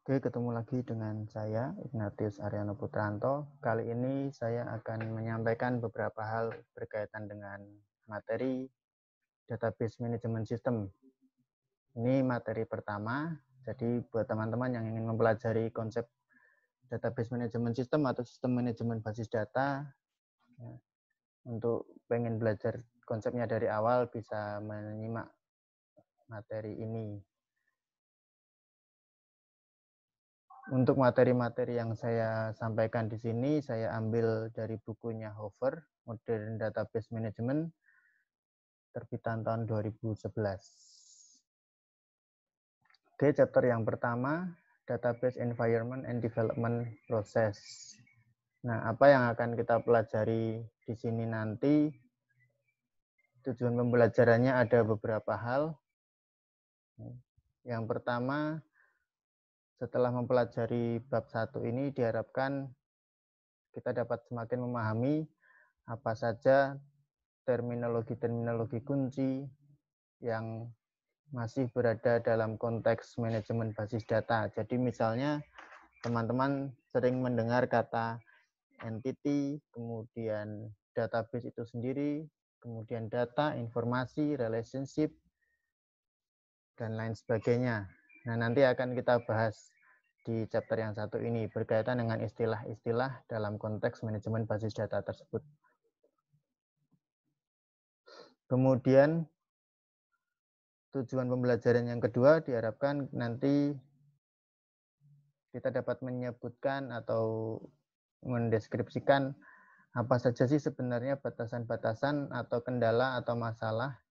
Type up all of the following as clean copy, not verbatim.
Oke, ketemu lagi dengan saya, Ignatius Aryano Putranto. Kali ini saya akan menyampaikan beberapa hal berkaitan dengan materi Database Management System. Ini materi pertama, jadi buat teman-teman yang ingin mempelajari konsep Database Management System atau sistem manajemen basis data, ya, untuk pengen belajar konsepnya dari awal bisa menyimak materi ini. Untuk materi-materi yang saya sampaikan di sini, saya ambil dari bukunya Hover, Modern Database Management, terbitan tahun 2011. Oke, chapter yang pertama, Database Environment and Development Process. Nah, apa yang akan kita pelajari di sini nanti, tujuan pembelajarannya ada beberapa hal. Yang pertama, setelah mempelajari bab 1 ini diharapkan kita dapat semakin memahami apa saja terminologi-terminologi kunci yang masih berada dalam konteks manajemen basis data. Jadi misalnya teman-teman sering mendengar kata entity, kemudian database itu sendiri, kemudian data, informasi, relationship, dan lain sebagainya. Nah, nanti akan kita bahas di chapter yang satu ini berkaitan dengan istilah-istilah dalam konteks manajemen basis data tersebut. Kemudian tujuan pembelajaran yang kedua diharapkan nanti kita dapat menyebutkan atau mendeskripsikan apa saja sih sebenarnya batasan-batasan atau kendala atau masalah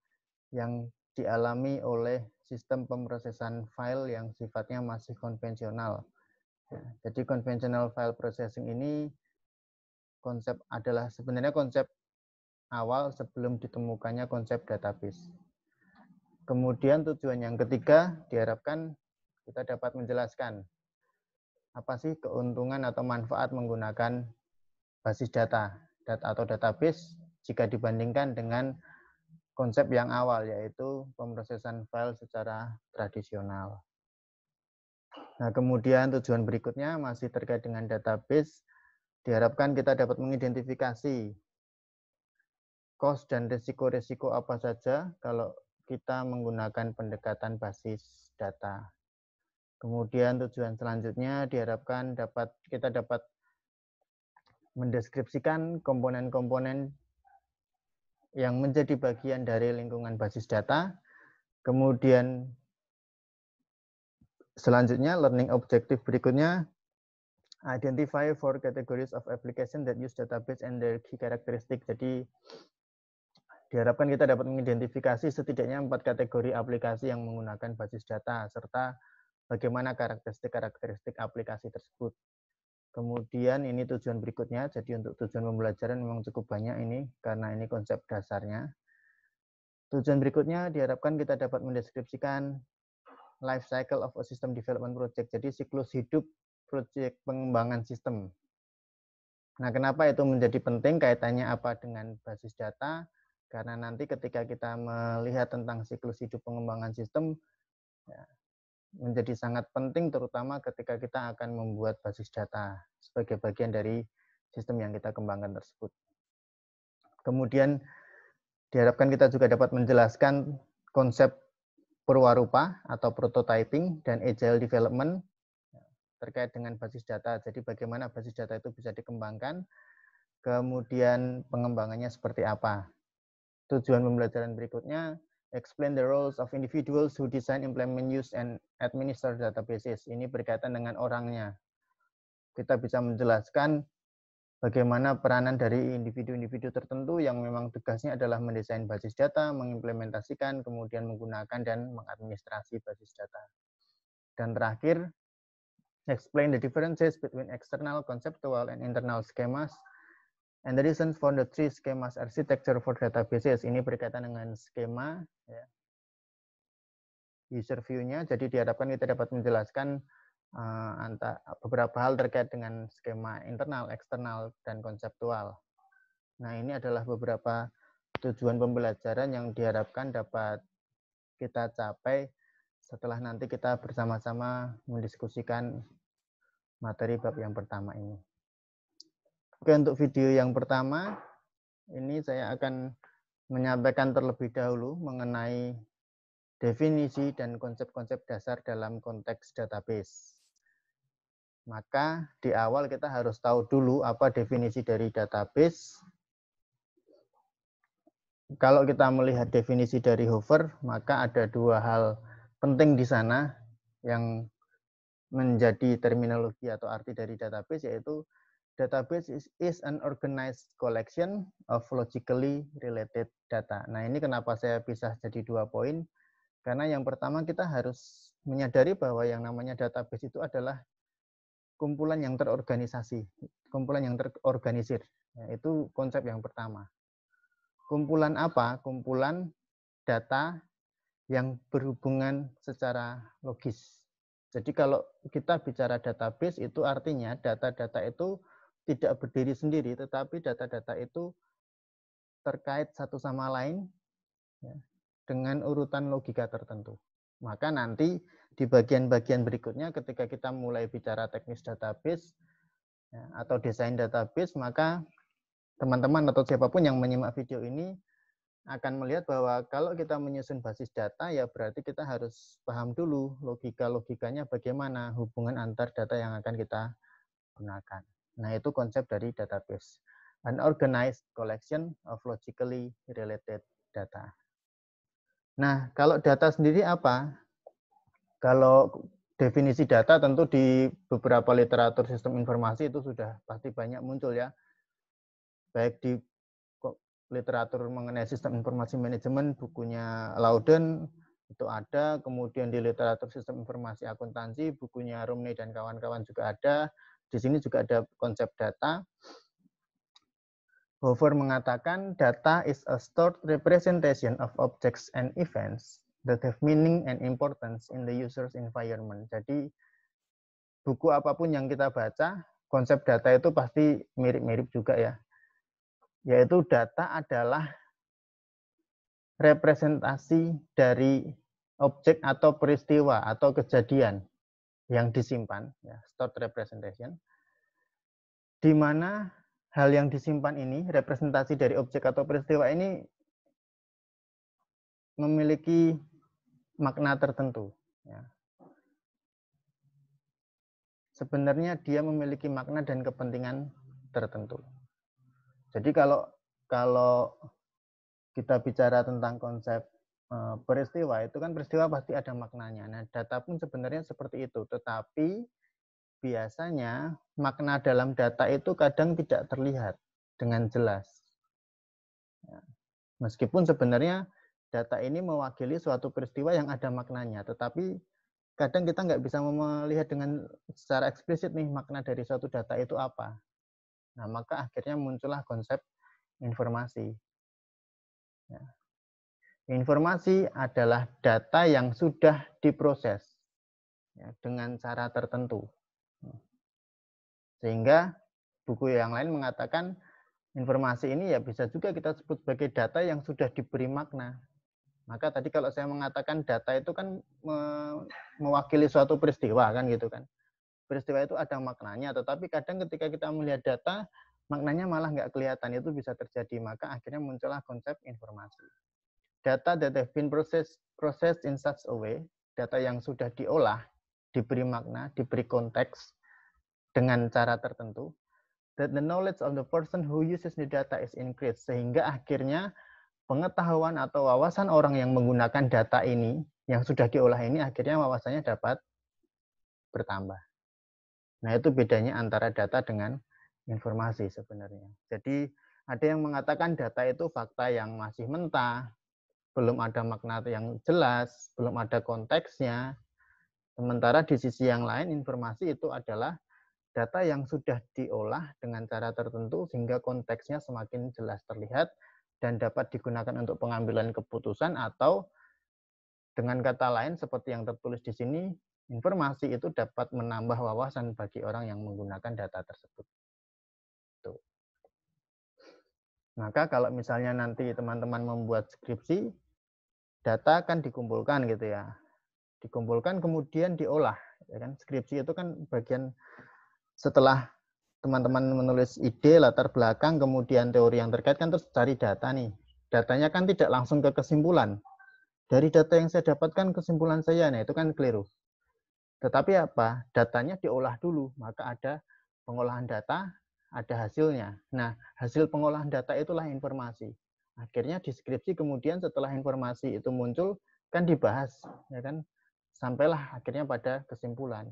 yang dialami oleh sistem pemrosesan file yang sifatnya masih konvensional. Jadi conventional file processing ini adalah sebenarnya konsep awal sebelum ditemukannya konsep database. Kemudian tujuan yang ketiga diharapkan kita dapat menjelaskan apa sih keuntungan atau manfaat menggunakan basis data atau database jika dibandingkan dengan konsep yang awal, yaitu pemrosesan file secara tradisional. Nah, kemudian tujuan berikutnya masih terkait dengan database, diharapkan kita dapat mengidentifikasi cost dan resiko-resiko apa saja kalau kita menggunakan pendekatan basis data. Kemudian tujuan selanjutnya diharapkan kita dapat mendeskripsikan komponen-komponen yang menjadi bagian dari lingkungan basis data. Kemudian selanjutnya learning objective berikutnya, identify 4 categories of application that use database and their key characteristic. Jadi diharapkan kita dapat mengidentifikasi setidaknya 4 kategori aplikasi yang menggunakan basis data serta bagaimana karakteristik aplikasi tersebut. Kemudian ini tujuan berikutnya, jadi untuk tujuan pembelajaran memang cukup banyak ini karena ini konsep dasarnya. Tujuan berikutnya diharapkan kita dapat mendeskripsikan life cycle of a system development project, jadi siklus hidup proyek pengembangan sistem. Nah, kenapa itu menjadi penting, kaitannya apa dengan basis data? Karena nanti ketika kita melihat tentang siklus hidup pengembangan sistem, ya, menjadi sangat penting terutama ketika kita akan membuat basis data sebagai bagian dari sistem yang kita kembangkan tersebut. Kemudian diharapkan kita juga dapat menjelaskan konsep perwarupa atau prototyping dan agile development terkait dengan basis data. Jadi bagaimana basis data itu bisa dikembangkan, kemudian pengembangannya seperti apa. Tujuan pembelajaran berikutnya, explain the roles of individuals who design, implement, use, and administer databases. Ini berkaitan dengan orangnya. Kita bisa menjelaskan bagaimana peranan dari individu-individu tertentu yang memang tugasnya adalah mendesain basis data, mengimplementasikan, kemudian menggunakan dan mengadministrasi basis data. Dan terakhir, explain the differences between external, conceptual, and internal schemas, and the reasons for the 3 schemas architecture for databases. Ini berkaitan dengan skema, ya, user view-nya. Jadi diharapkan kita dapat menjelaskan beberapa hal terkait dengan skema internal, eksternal, dan konseptual. Nah, ini adalah beberapa tujuan pembelajaran yang diharapkan dapat kita capai setelah nanti kita bersama-sama mendiskusikan materi bab yang pertama ini. Oke, untuk video yang pertama, ini saya akan menyampaikan terlebih dahulu mengenai definisi dan konsep-konsep dasar dalam konteks database. Maka di awal kita harus tahu dulu apa definisi dari database. Kalau kita melihat definisi dari Hoover, maka ada dua hal penting di sana yang menjadi terminologi atau arti dari database, yaitu database is an organized collection of logically related data. Nah, ini kenapa saya pisah jadi 2 poin. Karena yang pertama kita harus menyadari bahwa yang namanya database itu adalah kumpulan yang terorganisasi, kumpulan yang terorganisir. Ya, itu konsep yang pertama. Kumpulan apa? Kumpulan data yang berhubungan secara logis. Jadi kalau kita bicara database itu artinya data-data itu tidak berdiri sendiri, tetapi data-data itu terkait satu sama lain ya, dengan urutan logika tertentu. Maka nanti di bagian-bagian berikutnya ketika kita mulai bicara teknis database ya, atau desain database, maka teman-teman atau siapapun yang menyimak video ini akan melihat bahwa kalau kita menyusun basis data, ya berarti kita harus paham dulu logika-logikanya bagaimana hubungan antar data yang akan kita gunakan. Nah, itu konsep dari database. An organized collection of logically related data. Nah, kalau data sendiri apa? Kalau definisi data tentu di beberapa literatur sistem informasi itu sudah pasti banyak muncul ya. Baik di literatur mengenai sistem informasi manajemen, bukunya Loudon itu ada, kemudian di literatur sistem informasi akuntansi, bukunya Romney dan kawan-kawan juga ada. Di sini juga ada konsep data. Hoover mengatakan data is a stored representation of objects and events that have meaning and importance in the user's environment. Jadi buku apapun yang kita baca, konsep data itu pasti mirip-mirip juga ya. Yaitu data adalah representasi dari objek atau peristiwa atau kejadian yang disimpan, ya, stored representation, di mana hal yang disimpan ini, representasi dari objek atau peristiwa ini memiliki makna tertentu. Ya. Sebenarnya dia memiliki makna dan kepentingan tertentu. Jadi kalau kita bicara tentang konsep peristiwa, itu kan peristiwa pasti ada maknanya. Nah, data pun sebenarnya seperti itu, tetapi biasanya makna dalam data itu kadang tidak terlihat dengan jelas. Meskipun sebenarnya data ini mewakili suatu peristiwa yang ada maknanya, tetapi kadang kita nggak bisa melihat dengan secara eksplisit nih makna dari suatu data itu apa. Nah, maka akhirnya muncullah konsep informasi. Ya. Informasi adalah data yang sudah diproses ya, dengan cara tertentu. Sehingga buku yang lain mengatakan informasi ini ya bisa juga kita sebut sebagai data yang sudah diberi makna. Maka tadi kalau saya mengatakan data itu kan mewakili suatu peristiwa kan gitu kan. Peristiwa itu ada maknanya, tetapi kadang ketika kita melihat data, maknanya malah nggak kelihatan, itu bisa terjadi. Maka akhirnya muncullah konsep informasi. Data that have been processed in such a way, data yang sudah diolah, diberi makna, diberi konteks dengan cara tertentu, that the knowledge of the person who uses the data is increased, sehingga akhirnya pengetahuan atau wawasan orang yang menggunakan data ini, yang sudah diolah ini, akhirnya wawasannya dapat bertambah. Nah, itu bedanya antara data dengan informasi sebenarnya. Jadi, ada yang mengatakan data itu fakta yang masih mentah, belum ada makna yang jelas, belum ada konteksnya. Sementara di sisi yang lain, informasi itu adalah data yang sudah diolah dengan cara tertentu sehingga konteksnya semakin jelas terlihat dan dapat digunakan untuk pengambilan keputusan, atau dengan kata lain seperti yang tertulis di sini, informasi itu dapat menambah wawasan bagi orang yang menggunakan data tersebut. Tuh. Maka kalau misalnya nanti teman-teman membuat skripsi, data kan dikumpulkan gitu ya. dikumpulkan kemudian diolah. Ya kan? Skripsi itu kan bagian setelah teman-teman menulis ide, latar belakang, kemudian teori yang terkait kan terus cari data nih. Datanya kan tidak langsung ke kesimpulan. Dari data yang saya dapatkan kesimpulan saya, nah itu kan keliru. Tetapi apa? Datanya diolah dulu, maka ada pengolahan data, ada hasilnya. Nah, hasil pengolahan data itulah informasi. Akhirnya di skripsi kemudian setelah informasi itu muncul, kan dibahas, ya kan? Sampailah akhirnya pada kesimpulan.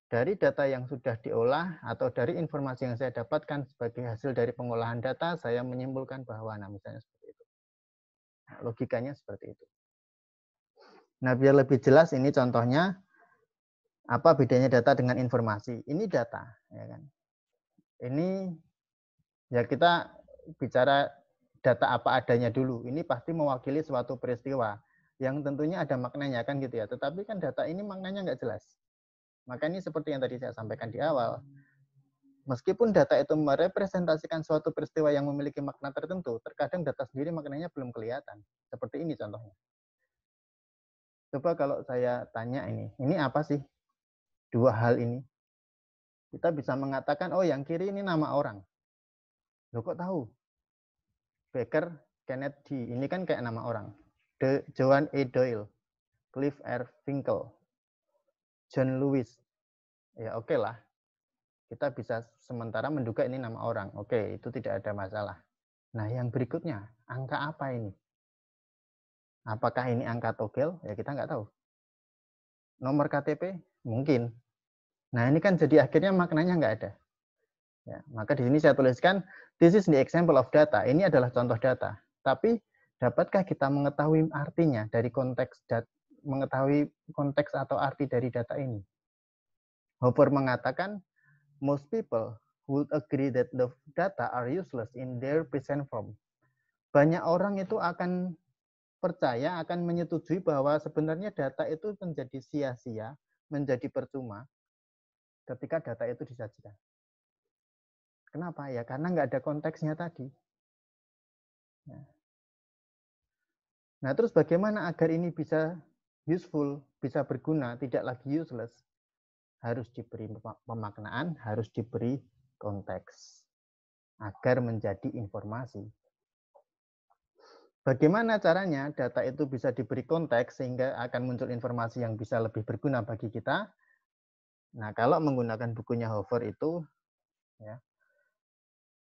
Dari data yang sudah diolah atau dari informasi yang saya dapatkan sebagai hasil dari pengolahan data, saya menyimpulkan bahwa, nah misalnya seperti itu. Nah, logikanya seperti itu. Nah, biar lebih jelas ini contohnya, apa bedanya data dengan informasi? Ini data, ya kan? Ini ya kita bicara data apa adanya dulu. Ini pasti mewakili suatu peristiwa yang tentunya ada maknanya kan gitu ya. Tetapi kan data ini maknanya nggak jelas. Maka ini seperti yang tadi saya sampaikan di awal. Meskipun data itu merepresentasikan suatu peristiwa yang memiliki makna tertentu, terkadang data sendiri maknanya belum kelihatan. Seperti ini contohnya. Coba kalau saya tanya ini apa sih? Dua hal ini. Kita bisa mengatakan, oh yang kiri ini nama orang. Loh kok tahu? Baker Kenneth D. Ini kan kayak nama orang. Joan E. Doyle, Cliff R. Finkel, John Lewis. Ya oke lah. Kita bisa sementara menduga ini nama orang. Oke, itu tidak ada masalah. Nah, yang berikutnya, angka apa ini? Apakah ini angka togel? Ya kita nggak tahu. Nomor KTP? Mungkin. Nah, ini kan jadi akhirnya maknanya nggak ada. Ya, maka di sini saya tuliskan, this is the example of data. Ini adalah contoh data. Tapi, dapatkah kita mengetahui artinya dari mengetahui konteks atau arti dari data ini? Hopper mengatakan, most people would agree that the data are useless in their present form. Banyak orang itu akan percaya, akan menyetujui bahwa sebenarnya data itu menjadi sia-sia, menjadi percuma ketika data itu disajikan. Kenapa? Ya karena nggak ada konteksnya tadi. Nah, terus bagaimana agar ini bisa useful, bisa berguna, tidak lagi useless? Harus diberi pemaknaan, harus diberi konteks agar menjadi informasi. Bagaimana caranya data itu bisa diberi konteks sehingga akan muncul informasi yang bisa lebih berguna bagi kita? Nah, kalau menggunakan bukunya Hopper itu, ya,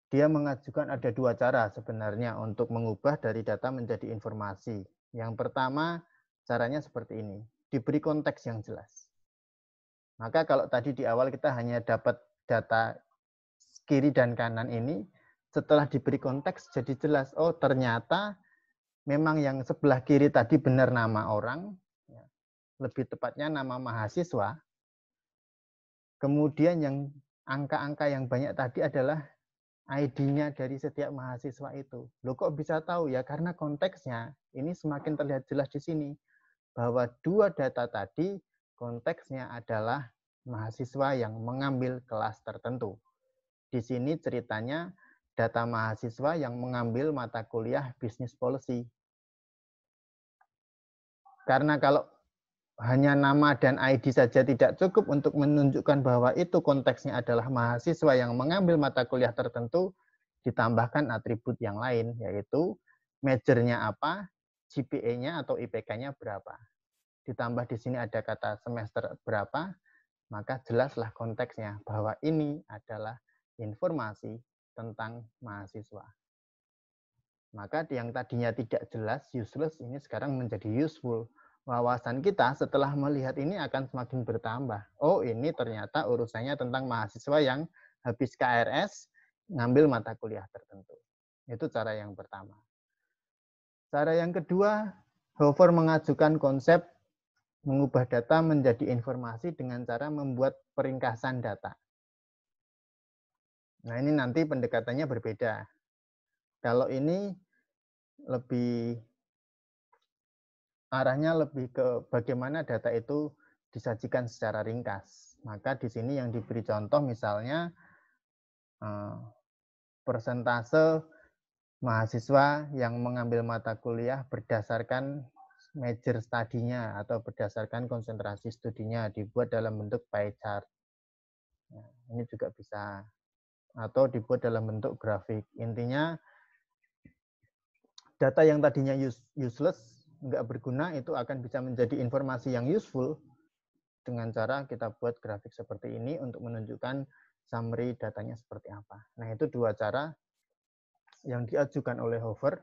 dia mengajukan ada dua cara sebenarnya untuk mengubah dari data menjadi informasi. Yang pertama, caranya seperti ini, diberi konteks yang jelas. Maka kalau tadi di awal kita hanya dapat data kiri dan kanan ini, setelah diberi konteks jadi jelas, oh ternyata memang yang sebelah kiri tadi benar nama orang, lebih tepatnya nama mahasiswa. Kemudian yang angka-angka yang banyak tadi adalah ID-nya dari setiap mahasiswa itu. Loh kok bisa tahu ya? Karena konteksnya ini semakin terlihat jelas di sini. Bahwa dua data tadi konteksnya adalah mahasiswa yang mengambil kelas tertentu. Di sini ceritanya data mahasiswa yang mengambil mata kuliah Business Policy. Karena kalau hanya nama dan ID saja tidak cukup untuk menunjukkan bahwa itu konteksnya adalah mahasiswa yang mengambil mata kuliah tertentu, ditambahkan atribut yang lain, yaitu majornya apa, GPA-nya atau IPK-nya berapa. Ditambah di sini ada kata semester berapa, maka jelaslah konteksnya bahwa ini adalah informasi tentang mahasiswa. Maka yang tadinya tidak jelas, useless, ini sekarang menjadi useful. Wawasan kita setelah melihat ini akan semakin bertambah. Oh, ini ternyata urusannya tentang mahasiswa yang habis KRS ngambil mata kuliah tertentu. Itu cara yang pertama. Cara yang kedua, Hopper mengajukan konsep mengubah data menjadi informasi dengan cara membuat peringkasan data. Nah, ini nanti pendekatannya berbeda. Kalau ini lebih arahnya lebih ke bagaimana data itu disajikan secara ringkas. Maka di sini yang diberi contoh misalnya persentase mahasiswa yang mengambil mata kuliah berdasarkan major studinya atau berdasarkan konsentrasi studinya dibuat dalam bentuk pie chart. Nah, ini juga bisa. Atau dibuat dalam bentuk grafik. Intinya data yang tadinya useless, nggak berguna, itu akan bisa menjadi informasi yang useful dengan cara kita buat grafik seperti ini untuk menunjukkan summary datanya seperti apa. Nah, itu dua cara yang diajukan oleh Hover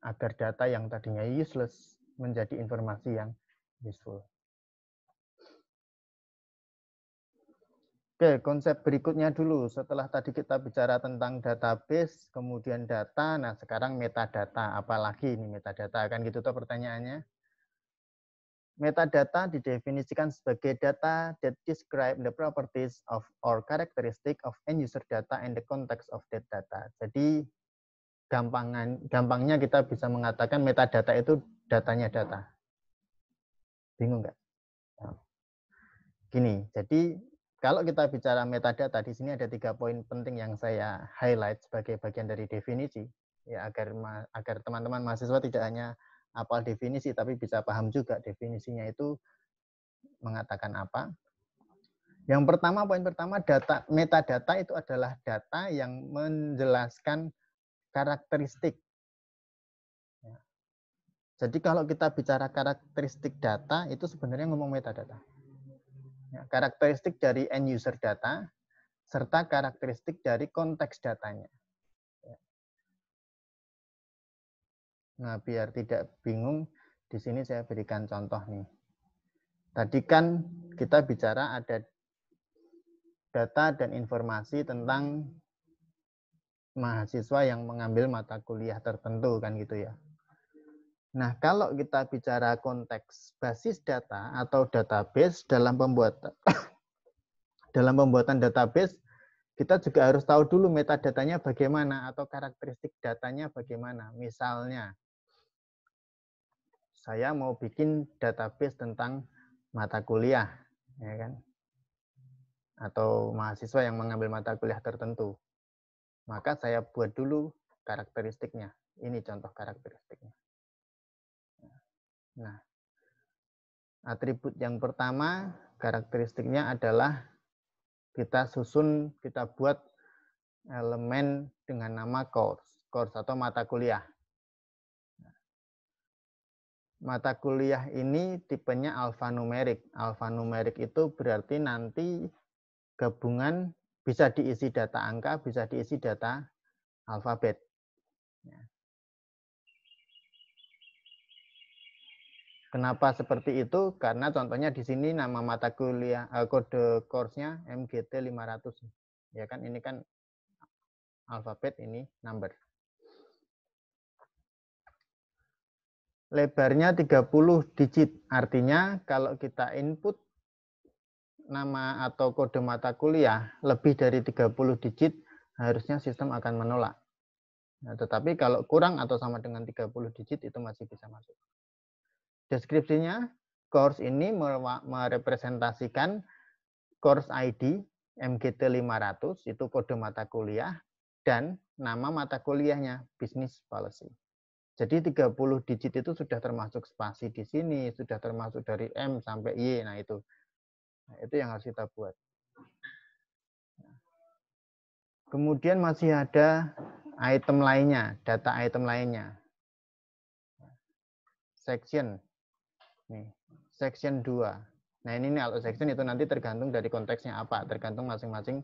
agar data yang tadinya useless menjadi informasi yang useful. Oke, konsep berikutnya dulu. Setelah tadi kita bicara tentang database, kemudian data, nah sekarang metadata. Apalagi ini metadata, kan gitu tuh pertanyaannya. Metadata didefinisikan sebagai data that describe the properties of or characteristic of end user data and the context of that data. Jadi gampangnya kita bisa mengatakan metadata itu datanya data. Bingung nggak? Gini, jadi kalau kita bicara metadata, di sini ada 3 poin penting yang saya highlight sebagai bagian dari definisi, ya agar teman-teman mahasiswa tidak hanya hafal definisi, tapi bisa paham juga definisinya itu mengatakan apa. Yang pertama, poin pertama, metadata itu adalah data yang menjelaskan karakteristik. Jadi kalau kita bicara karakteristik data, itu sebenarnya ngomong metadata. Karakteristik dari end user data, serta karakteristik dari konteks datanya. Nah, biar tidak bingung, di sini saya berikan contoh nih. Tadi kan kita bicara ada data dan informasi tentang mahasiswa yang mengambil mata kuliah tertentu, kan gitu ya. Nah, kalau kita bicara konteks basis data atau database dalam pembuatan database, kita juga harus tahu dulu metadatanya bagaimana atau karakteristik datanya bagaimana. Misalnya, saya mau bikin database tentang mata kuliah, ya kan? Atau mahasiswa yang mengambil mata kuliah tertentu. Maka saya buat dulu karakteristiknya. Ini contoh karakteristiknya. Nah, atribut yang pertama, karakteristiknya adalah kita buat elemen dengan nama course atau mata kuliah. Mata kuliah ini tipenya alfanumerik. Alfanumerik itu berarti nanti gabungan bisa diisi data angka, bisa diisi data alfabet. Kenapa seperti itu? Karena contohnya di sini nama mata kuliah kode course-nya MGT 500. Ya kan, ini kan alfabet, ini number. Lebarnya 30 digit. Artinya kalau kita input nama atau kode mata kuliah lebih dari 30 digit, harusnya sistem akan menolak. Nah, tetapi kalau kurang atau sama dengan 30 digit itu masih bisa masuk. Deskripsinya, course ini merepresentasikan course ID MGT 500, itu kode mata kuliah, dan nama mata kuliahnya, business policy. Jadi 30 digit itu sudah termasuk spasi di sini, sudah termasuk dari M sampai Y, nah itu. Nah, itu yang harus kita buat. Kemudian masih ada item lainnya, data item lainnya. Section. Nih, section 2. Nah, ini kalau section itu nanti tergantung dari konteksnya apa, tergantung masing-masing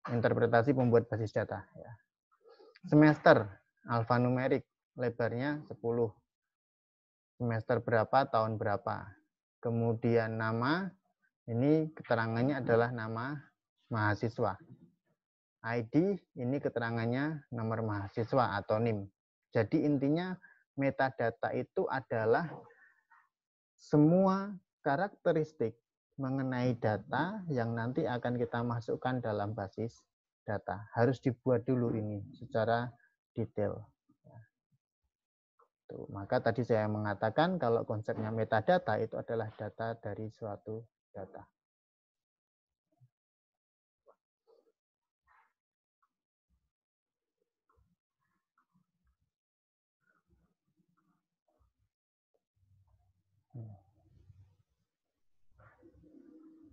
interpretasi pembuat basis data. Ya. Semester, alfanumerik, lebarnya 10. Semester berapa, tahun berapa. Kemudian nama, ini keterangannya adalah nama mahasiswa. ID, ini keterangannya nomor mahasiswa atau NIM. Jadi intinya metadata itu adalah semua karakteristik mengenai data yang nanti akan kita masukkan dalam basis data. Harus dibuat dulu ini secara detail. Tuh, maka tadi saya mengatakan kalau konsepnya metadata itu adalah data dari suatu data.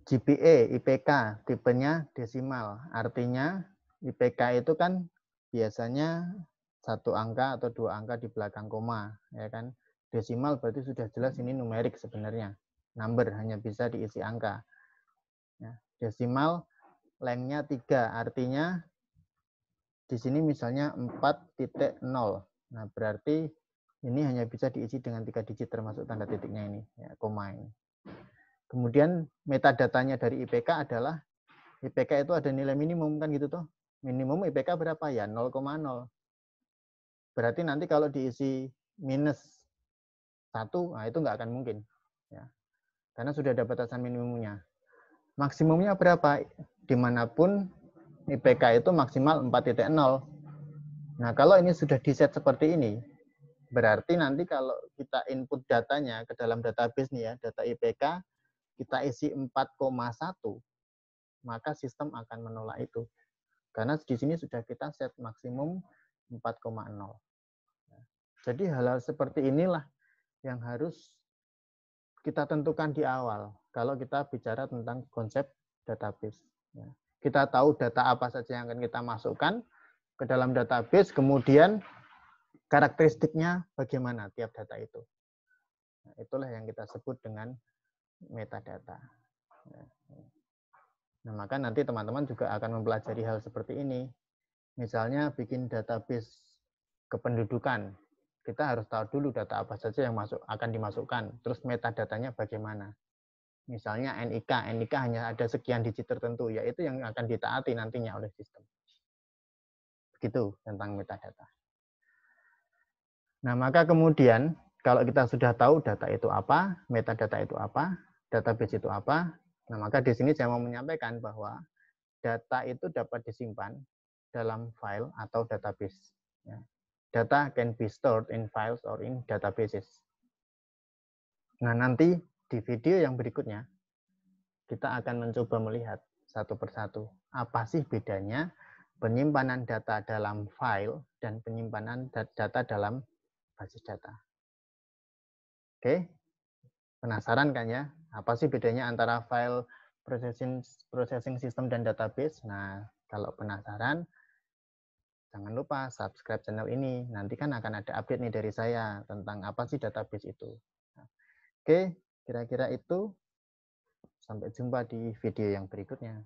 GPA, IPK, tipenya desimal. Artinya IPK itu kan biasanya 1 angka atau 2 angka di belakang koma, ya kan? Desimal berarti sudah jelas ini numerik sebenarnya. Number hanya bisa diisi angka. Ya, desimal lengthnya 3, artinya di sini misalnya 4.0. Nah, berarti ini hanya bisa diisi dengan 3 digit termasuk tanda titiknya ini, ya, koma ini. Kemudian metadatanya dari IPK adalah IPK itu ada nilai minimum kan gitu toh. Minimum IPK berapa ya? 0,0. Berarti nanti kalau diisi minus 1, nah itu nggak akan mungkin. Ya. Karena sudah ada batasan minimumnya. Maksimumnya berapa? Dimanapun IPK itu maksimal 4.0. Nah, kalau ini sudah di-set seperti ini, berarti nanti kalau kita input datanya ke dalam database nih ya, data IPK, kita isi 4,1, maka sistem akan menolak itu. Karena di sini sudah kita set maksimum 4,0. Jadi hal-hal seperti inilah yang harus kita tentukan di awal kalau kita bicara tentang konsep database. Kita tahu data apa saja yang akan kita masukkan ke dalam database, kemudian karakteristiknya bagaimana tiap data itu. Nah, itulah yang kita sebut dengan metadata. Nah, maka nanti teman-teman juga akan mempelajari hal seperti ini. Misalnya bikin database kependudukan. Kita harus tahu dulu data apa saja yang akan dimasukkan. Terus metadatanya bagaimana. Misalnya NIK. NIK hanya ada sekian digit tertentu. Yaitu yang akan ditaati nantinya oleh sistem. Begitu tentang metadata. Nah, maka kemudian kalau kita sudah tahu data itu apa, metadata itu apa, database itu apa, nah maka di sini saya mau menyampaikan bahwa data itu dapat disimpan dalam file atau database. Data can be stored in files or in databases. Nah, nanti di video yang berikutnya, kita akan mencoba melihat satu persatu. Apa sih bedanya penyimpanan data dalam file dan penyimpanan data dalam basis data. Oke, penasaran kan ya? Apa sih bedanya antara file processing system dan database? Nah, kalau penasaran, jangan lupa subscribe channel ini. Nanti kan akan ada update nih dari saya tentang apa sih database itu. Oke, kira-kira itu. Sampai jumpa di video yang berikutnya.